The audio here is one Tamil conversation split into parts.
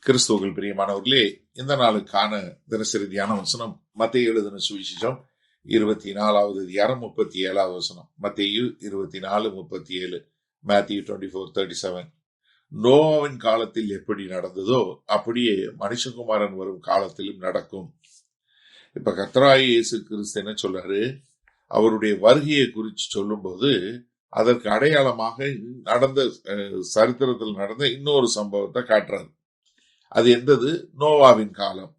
கிறிஸ்துவுக்குள் பிரியமானவர்களே, இந்த நாளுக்கான தினசரி தியான வசனம் மத்தேயு எழுதின சுவிசேஷம் 24வது அதிகாரம் 37வது வசனம். மத்தேயு 24:37, Matthew 24:37. நோவாவின் காலத்தில் எப்படி நடந்ததோ அப்படியே மனுஷகுமாரன் வரும் காலத்திலும் நடக்கும். இப்ப கர்த்தராகிய இயேசு கிறிஸ்து என்ன சொல்றாரு? அவருடைய வருகையை குறித்து சொல்லும் போது அதற்கு அடையாளமாக நடந்த சரித்திரத்தில் நடந்த இன்னொரு சம்பவத்தை காட்டுறாரு. அது எந்தது? நோவாவின் காலம்.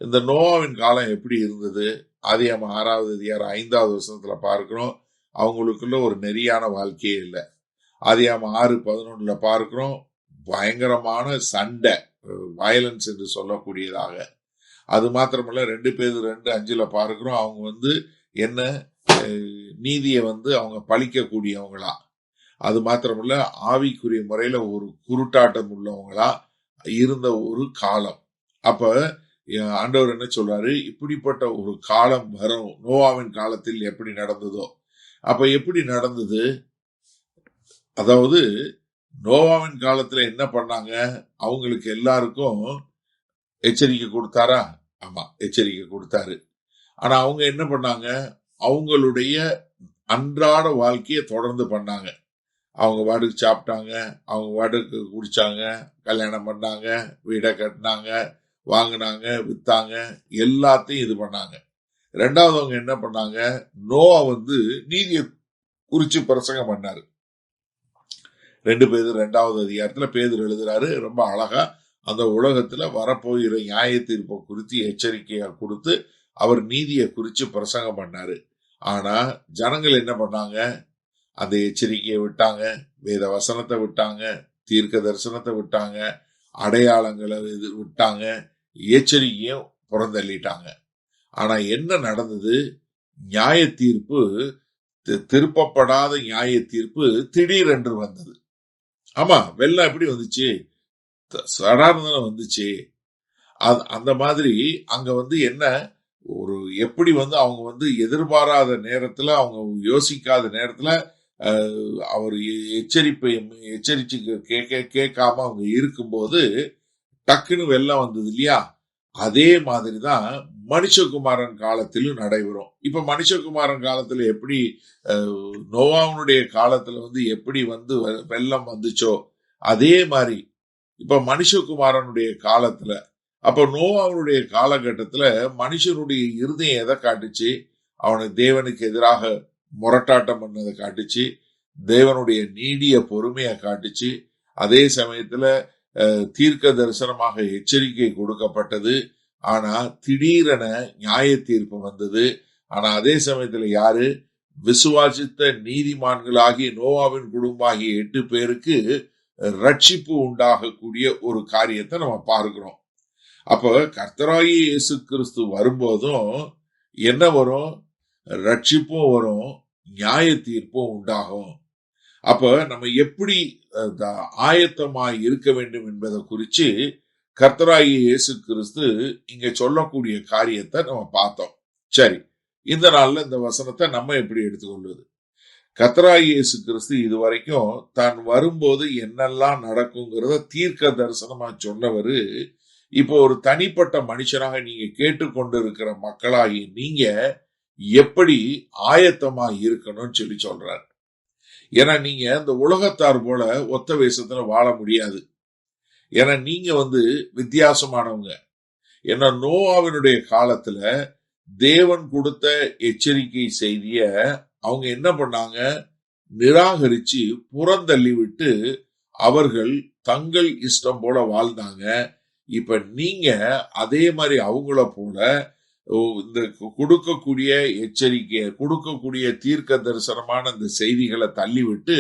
இந்த நோவாவின் காலம் எப்படி இருந்தது? ஆதியாகமம் 6வது அதிகாரம் 5வது வசனத்துல பார்க்கிறோம், அவங்களுக்குள்ள ஒரு நெறியான வாழ்க்கையே இல்லை. ஆதியாகமம் 6:11 பார்க்கிறோம், பயங்கரமான சண்டை, வயலன்ஸ் என்று சொல்லக்கூடியதாக. அது மாத்திரமல்ல, 2 பேதுரு 2:5 பார்க்கிறோம், அவங்க என்ன நீதியை அவங்க பழிக்கக்கூடியவங்களா. அது மாத்திரமல்ல, ஆவிக்குரிய முறையில ஒரு குருட்டாட்டம் உள்ளவங்களா இருந்த ஒரு காலம். அப்ப ஆண்டவர் என்ன சொல்றாரு? இப்படிப்பட்ட ஒரு காலம் வரும். நோவாவின் காலத்தில் எப்படி நடந்ததோ. அப்ப எப்படி நடந்தது? அதாவது நோவாவின் காலத்துல என்ன பண்ணாங்க? அவங்களுக்கு எல்லாருக்கும் எச்சரிக்கை கொடுத்தாரா? ஆமா, எச்சரிக்கை கொடுத்தாரு. ஆனா அவங்க என்ன பண்ணாங்க? அவங்களுடைய அன்றாட வாழ்க்கையை தொடர்ந்து பண்ணாங்க. அவங்க வாடகை சாப்பிட்டாங்க, அவங்க வாடகை குடிச்சாங்க, கல்யாணம் பண்ணாங்க, வீடை கட்டினாங்க, வாங்கினாங்க, வித்தாங்க, எல்லாத்தையும் இது பண்ணாங்க. ரெண்டாவது அவங்க என்ன பண்ணாங்க? நோவா நீதியை குறிச்சு பிரசங்கம் பண்ணாரு. 2 பேதுரு 2வது அதிகாரத்துல பேதுரு எழுதுறாரு, ரொம்ப அழகா அந்த உலகத்துல வரப்போகிற நியாய தீர்ப்பை குறித்து எச்சரிக்கையா கொடுத்து அவர் நீதியை குறிச்சு பிரசங்கம் பண்ணாரு. ஆனா ஜனங்கள் என்ன பண்ணாங்க? அந்த எச்சரிக்கையை விட்டாங்க, வேத வசனத்தை விட்டாங்க, தீர்க்க தரிசனத்தை விட்டாங்க, அடையாளங்களை விட்டாங்க, எச்சரிக்கையும் புறந்தள்ளிட்டாங்க. ஆனா என்ன நடந்தது? நியாய தீர்ப்பு, திருப்பப்படாத நியாய தீர்ப்பு திடீரென்று வந்தது. ஆமா, வெள்ளம் எப்படி வந்துச்சு? சாதாரண வந்துச்சு. அந்த மாதிரி அங்க என்ன ஒரு எப்படி அவங்க எதிர்பாராத நேரத்துல, அவங்க யோசிக்காத நேரத்துல அவர் எச்சரிச்சு கேட்காம அவங்க இருக்கும்போது டக்குன்னு வெள்ளம் வந்தது இல்லையா? அதே மாதிரிதான் மனுஷகுமாரன் காலத்திலும் நடைபெறும். இப்ப மனுஷகுமாரன் காலத்துல எப்படி நோவாவுடைய காலத்துல எப்படி வெள்ளம் வந்துச்சோ அதே மாதிரி இப்ப மனுஷகுமாரனுடைய காலத்துல, அப்ப நோவாவுடைய காலகட்டத்துல மனுஷனுடைய இருதயம் எதை காட்டுச்சு? அவனுக்கு தேவனுக்கு எதிராக முரட்டாட்டம் பண்ணதை காட்டுச்சு, தேவனுடைய நீடிய பொறுமையை காட்டுச்சு. அதே சமயத்துல தீர்க்க தரிசனமாக எச்சரிக்கை கொடுக்கப்பட்டது. ஆனா திடீரென நியாய தீர்ப்பு வந்தது. ஆனா அதே சமயத்துல யாரு? விசுவாசித்த நீதிமான்களாகிய நோவாவின் குடும்பமாகிய 8 பேருக்கு ரட்சிப்பு உண்டாகக்கூடிய ஒரு காரியத்தை நம்ம பார்க்கிறோம். அப்ப கர்த்தராகிய இயேசு கிறிஸ்து வரும்போதும் என்ன வரும்? ரட்சிப்பும் வரும், நியாய தீர்ப்பும் உண்டாகும். அப்ப நம்ம எப்படி ஆயத்தமாய் இருக்க வேண்டும் என்பதை குறித்து கர்த்தராகிய இயேசு கிறிஸ்து இங்க சொல்லக்கூடிய காரியத்தை நம்ம பார்த்தோம். சரி, இந்த நாள்ல இந்த வசனத்தை நம்ம எப்படி எடுத்துக்கொள்வது? கர்த்தராகிய இயேசு கிறிஸ்து இதுவரைக்கும் தான் வரும்போது என்னெல்லாம் நடக்குங்கிறத தீர்க்க தரிசனமா சொன்னவரு, இப்போ ஒரு தனிப்பட்ட மனுஷனாக நீங்க கேட்டுக்கொண்டிருக்கிற மக்களாகி நீங்க எப்படி ஆயத்தமா இருக்கணும்னு சொல்லி சொல்றாரு. ஏன்னா நீங்க இந்த உலகத்தார் போல ஒத்த வேஷத்துல வாழ முடியாது. ஏன்னா நீங்க வித்தியாசமானவங்க. ஏன்னா நோவாவினுடைய காலத்துல தேவன் கொடுத்த எச்சரிக்கை செய்திய அவங்க என்ன பண்ணாங்க? நிராகரிச்சு புறந்தள்ளி விட்டு அவர்கள் தங்கள் இஷ்டம் போல வாழ்ந்தாங்க. இப்ப நீங்க அதே மாதிரி அவங்கள போல இந்த கொடுக்கக்கூடிய எச்சரிக்கைய, கொடுக்கக்கூடிய தீர்க்க தரிசனமான இந்த செய்திகளை தள்ளிவிட்டு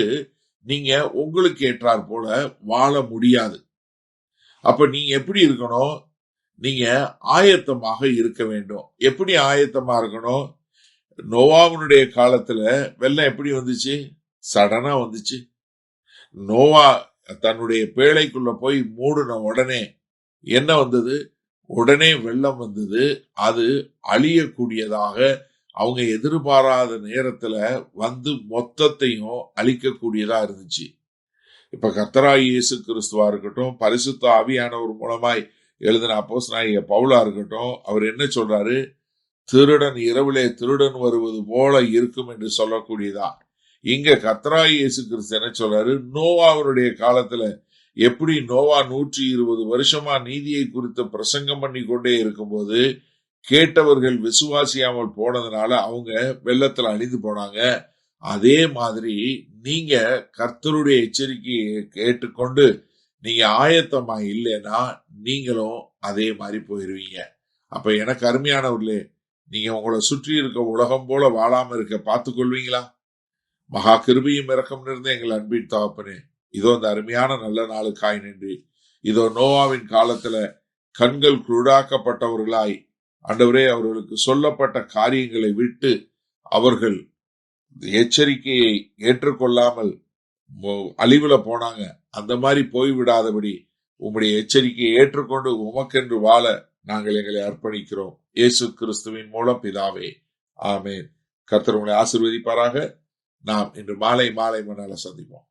நீங்க உங்களுக்கு ஏற்றார் போல வாழ முடியாது. அப்ப நீங்க எப்படி இருக்கணும்? நீங்க ஆயத்தமாக இருக்க வேண்டும். எப்படி ஆயத்தமா இருக்கணும்? நோவாவுடைய காலத்துல வெள்ளம் எப்படி வந்துச்சு? சடனா வந்துச்சு. நோவா தன்னுடைய பேழைக்குள்ள போய் மூடின உடனே என்ன வந்தது? உடனே வெள்ளம் வந்தது. அது அழியக்கூடியதாக, அவங்க எதிர்பாராத நேரத்துல மொத்தத்தையும் அழிக்கக்கூடியதா இருந்துச்சு. இப்ப கர்த்தராகிய இயேசு கிறிஸ்துவா இருக்கட்டும், பரிசுத்த ஆவியானவர் மூலமாய் எழுதின அப்போஸ்தலனாகிய பவுலா இருக்கட்டும், அவர் என்ன சொல்றாரு? திருடன் இரவிலே திருடன் வருவது போல இருக்கும் என்று சொல்லக்கூடியதா. இங்க கர்த்தராகிய இயேசு கிறிஸ்து என்ன சொல்றாரு? நோவாவுடைய காலத்துல எப்படி நோவா 120 வருஷமா நீதியை குறித்து பிரசங்கம் பண்ணி கொண்டே இருக்கும்போது கேட்டவர்கள் விசுவாசியாமல் போனதுனால அவங்க வெள்ளத்துல அழிந்து போனாங்க. அதே மாதிரி நீங்க கர்த்தருடைய எச்சரிக்கையை கேட்டுக்கொண்டு நீங்க ஆயத்தமா இல்லைன்னா நீங்களும் அதே மாதிரி போயிருவீங்க. அப்ப எனக்கு அருமையானவர்களே, நீங்க உங்களை சுற்றி இருக்க உலகம் போல வாழாம இருக்க பார்த்துக் கொள்வீங்களா? மகா கிருபையும் இரக்கம் நிறைந்த எங்கள் அன்பின் தகப்பனே, இதோ இந்த அருமையான நல்ல நாளுக்காய் நின்று, இதோ நோவாவின் காலத்துல கண்கள் குருடாக்கப்பட்டவர்களாய் ஆண்டவரே அவர்களுக்கு சொல்லப்பட்ட காரியங்களை விட்டு அவர்கள் எச்சரிக்கையை ஏற்றுக்கொள்ளாமல் அழிவுல போனாங்க. அந்த மாதிரி போய்விடாதபடி உம்முடைய எச்சரிக்கையை ஏற்றுக்கொண்டு உமக்கென்று வாழ நாங்கள் எங்களை அர்ப்பணிக்கிறோம். இயேசு கிறிஸ்துவின் மூலம் பிதாவே, ஆமென். கர்த்தர் உங்களை ஆசீர்வதிப்பாராக. நாம் இன்று மாலை மணால சந்திப்போம்.